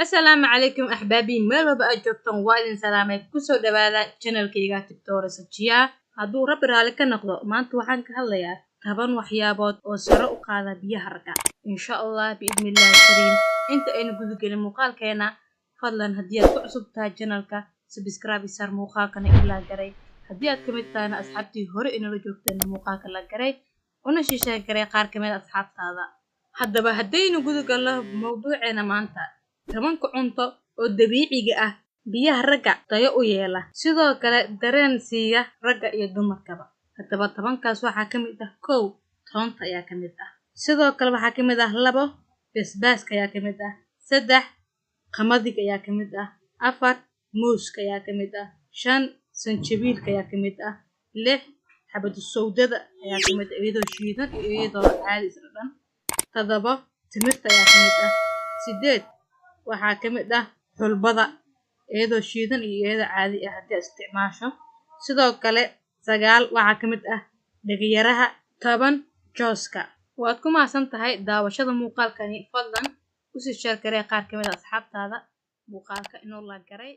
السلام عليكم أحبابي ميل وبا جوجتان وإذن سلامي كسو دوادا channelkayga TikTok sajiya hadduu rabbi raali ka noqdo maanta waxaan ka hadlayaa 10 waxyaabood oo sare u qaada biyaha ragga insha Allah biidmillahi kariim inta aynu guda gelin muuqaalkeena fadlan haddii aad ku cusub tahay channelka subscribe sar muuqaalkana ilaa garay haddii aad kamid tahay asxaabtii hore inala joogteen muuqaalka la garay una shishay garay qaar kamid asxaabtaada haddaba haddaynu guda galno mawduuceena maanta 10 cunto oo dabiiciga ah biyaha ragga tayo u yeela sidoo kale dareen siiya ragga iyo dumarkaba haddaba 10kaas waxaa kamid ah 1 toonta ayaa kamid ah sidoo kale waxaa kamid ah 2 basbaaska ayaa kamid ah 3 qamadiga ayaa kamid ah 4 muuska ayaa kamid ah 5 sanjabiilka ayaa kamid ah 6 xabadu sawdada ayaa kamid ah iyadoo shiidan iyo iyadoo caadi isla dhan 7 timirta ayaa kamid ah 8 waxaa kamid ah xulbada iyadoo shiidan iyo iyadoo caadi ah haddii isticmaasho sidoo kale 9 waxaa kamid ah dhagayaraha 10 jooska waad ku maasan tahay daawashada muuqaalkani fadlan u sii share garee qaar kamid asxaabtaada muuqaalka inoo la garay